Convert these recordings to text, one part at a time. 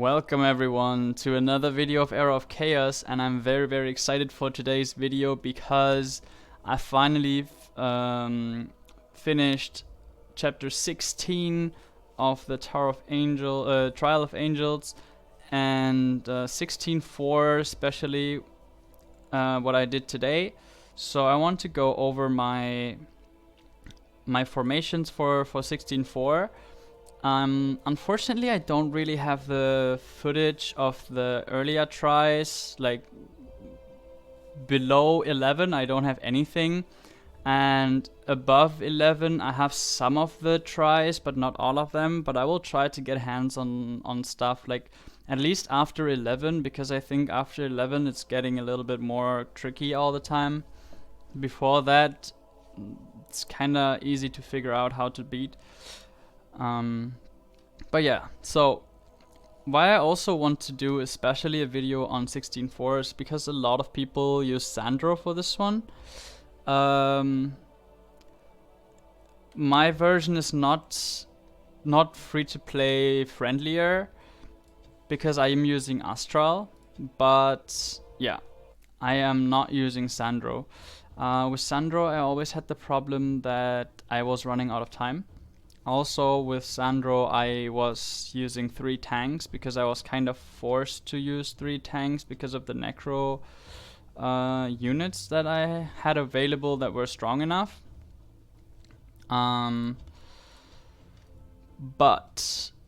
Welcome everyone to another video of Era of Chaos, and I'm very excited for today's video because I finally finished chapter 16 of the Trial of Angels, and 16.4 especially what I did today. So I want to go over my formations for 16.4. Unfortunately, I don't really have the footage of the earlier tries. Like below 11, I don't have anything, and above 11, I have some of the tries, but not all of them. But I will try to get hands on stuff like at least after 11, because I think after 11 it's getting a little bit more tricky all the time. Before that, it's kind of easy to figure out how to beat. But yeah, so why I also want to do especially a video on 16.4 is because a lot of people use Sandro for this one. My version is not free to play friendlier because I am using Astral, but yeah, I am not using Sandro. With Sandro, I always had the problem that I was running out of time. Also with Sandro, I was using 3 tanks because I was kind of forced to use 3 tanks because of the Necro units that I had available that were strong enough. But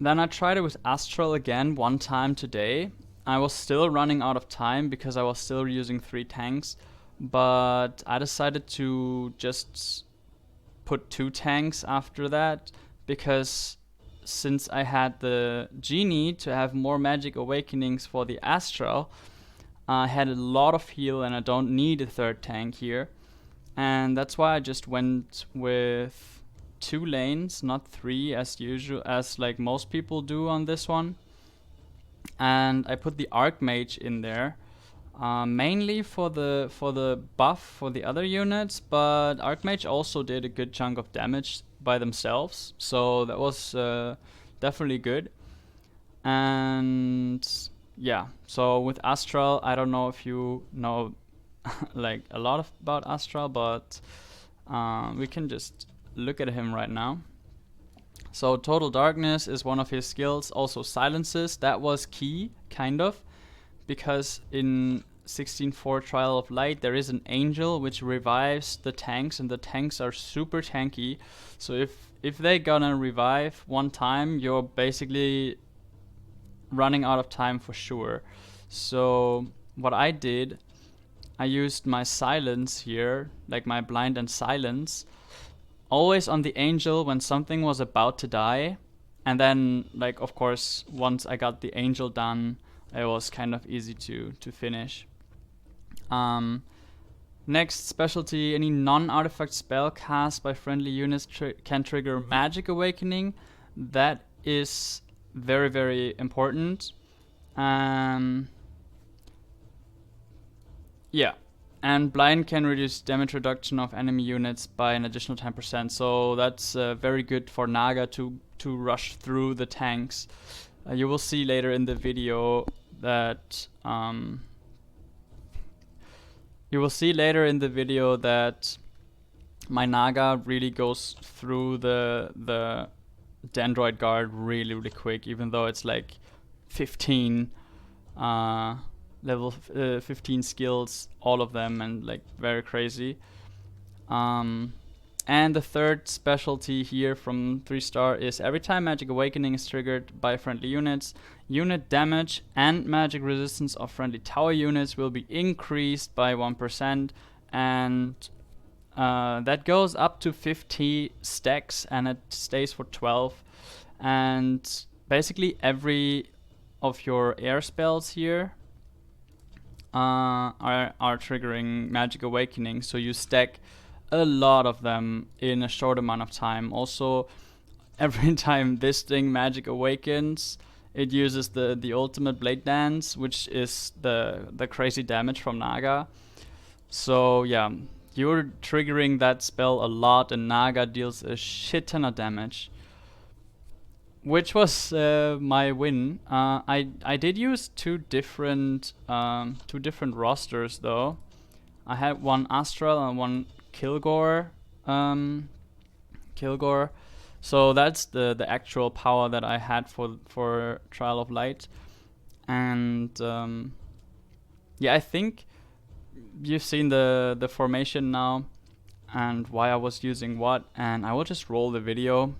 then I tried it with Astral again one time today. I was still running out of time because I was still using 3 tanks, but I decided to just put 2 tanks after that, because since I had the Genie to have more magic awakenings for the Astral, I had a lot of heal and I don't need a 3rd tank here, and that's why I just went with 2 lanes, not 3 as usual, as like most people do on this one. And I put the Archmage in there, mainly for the buff for the other units, but Archmage also did a good chunk of damage by themselves, so that was definitely good. And yeah, so with Astral, I don't know if you know like a lot about Astral, but we can just look at him right now. So Total Darkness is one of his skills, also Silences. That was key, kind of, because in 16.4 Trial of Light there is an angel which revives the tanks, and the tanks are super tanky. So if they gonna revive one time, you're basically running out of time for sure. So what I did, I used my silence here, like my blind and silence, always on the angel when something was about to die. And then, like, of course, once I got the angel done, it was kind of easy to finish. Next specialty, any non-artifact spell cast by friendly units can trigger magic awakening. That is very important. Yeah, and blind can reduce damage reduction of enemy units by an additional 10%, so that's very good for Naga to rush through the tanks. You will see later in the video that my Naga really goes through the Dendroid Guard really quick, even though it's like 15 level 15 skills, all of them, and like very crazy. And the 3rd specialty here from 3-star is every time Magic Awakening is triggered by friendly units, unit damage and magic resistance of friendly tower units will be increased by 1%, and that goes up to 50 stacks, and it stays for 12. And basically every of your air spells here are triggering Magic Awakening, so you stack a lot of them in a short amount of time. Also, every time this thing Magic Awakens, it uses the ultimate Blade Dance, which is the crazy damage from Naga. So yeah, you're triggering that spell a lot, and Naga deals a shit ton of damage. which was my win. I did use two different rosters though. I had one Astral and one Kilgore. Kilgore. So that's the actual power that I had for Trial of Light. And yeah, I think you've seen the formation now and why I was using what, and I will just roll the video.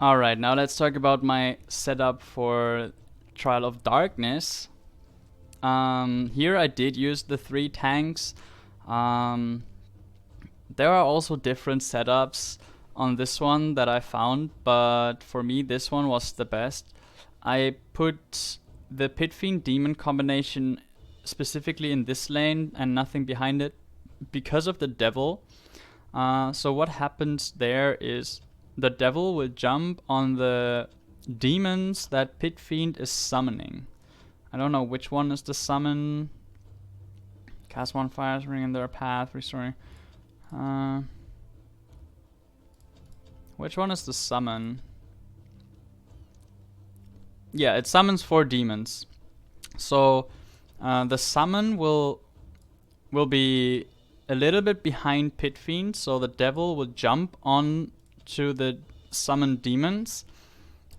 Alright, now let's talk about my setup for Trial of Darkness. Here I did use the 3 tanks. There are also different setups on this one that I found, but for me this one was the best. I put the Pit Fiend Demon combination specifically in this lane and nothing behind it because of the Devil. So what happens there is the Devil will jump on the demons that Pit Fiend is summoning. I don't know which one is the summon. Cast 1 fire ring in their path, restoring. Which one is the summon? Yeah, it summons 4 demons. So the summon will be a little bit behind Pit Fiend, so the Devil will jump on to the summoned demons,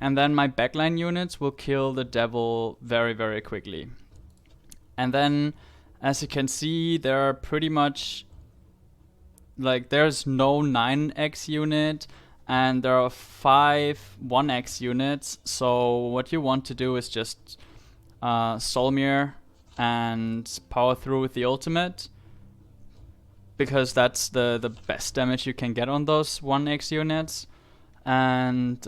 and then my backline units will kill the Devil very, very quickly. And then, as you can see, there are pretty much, like, there's no 9x unit, and there are 5 1x units, so what you want to do is just Solmir and power through with the ultimate, because that's the best damage you can get on those 1x units. And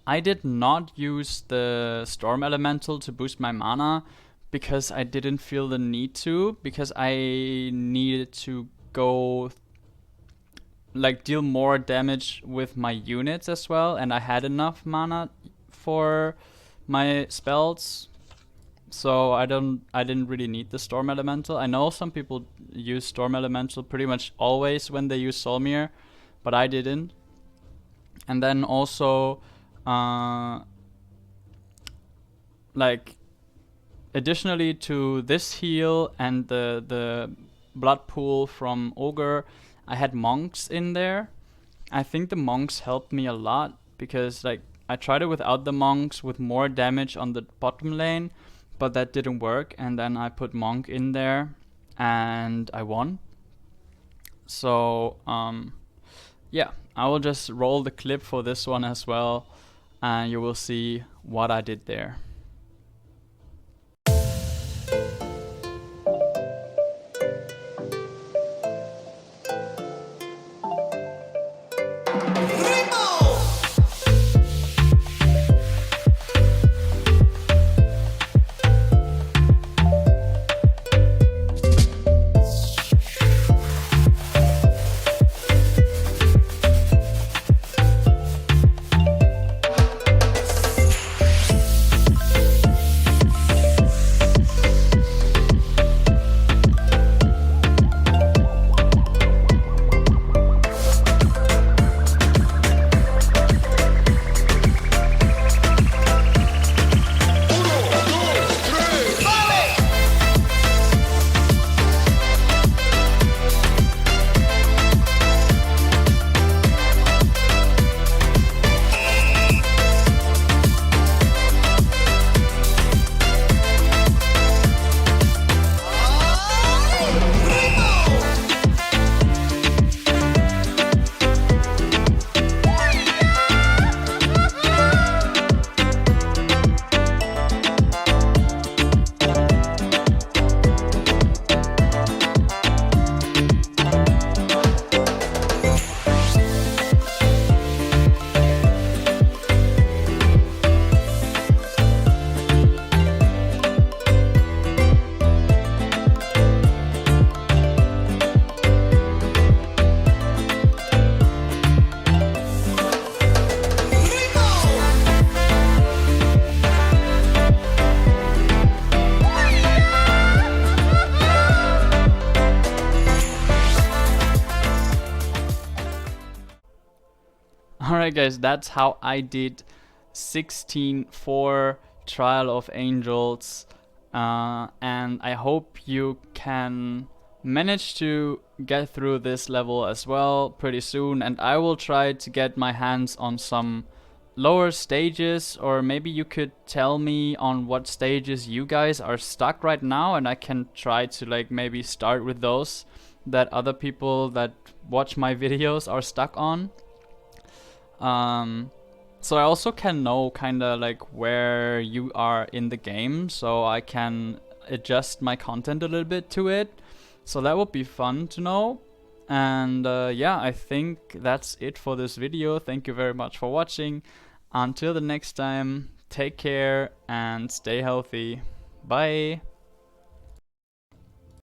I did not use the Storm Elemental to boost my mana because I didn't feel the need to, because I needed to go like deal more damage with my units as well, and I had enough mana for my spells. So I didn't really need the Storm Elemental. I know some people use Storm Elemental pretty much always when they use Solmir, but I didn't. And then also, like, additionally to this heal and the blood pool from Ogre, I had monks in there. I think the monks helped me a lot because, like, I tried it without the monks with more damage on the bottom lane, but that didn't work, and then I put monk in there and I won. So yeah, I will just roll the clip for this one as well, and you will see what I did there. Alright guys, that's how I did 16-4 Trial of Angels, and I hope you can manage to get through this level as well pretty soon, and I will try to get my hands on some lower stages, or maybe you could tell me on what stages you guys are stuck right now, and I can try to like maybe start with those that other people that watch my videos are stuck on. So I also can know kinda like where you are in the game, so I can adjust my content a little bit to it. So that would be fun to know. And yeah, I think that's it for this video. Thank you very much for watching. Until the next time, take care and stay healthy. Bye.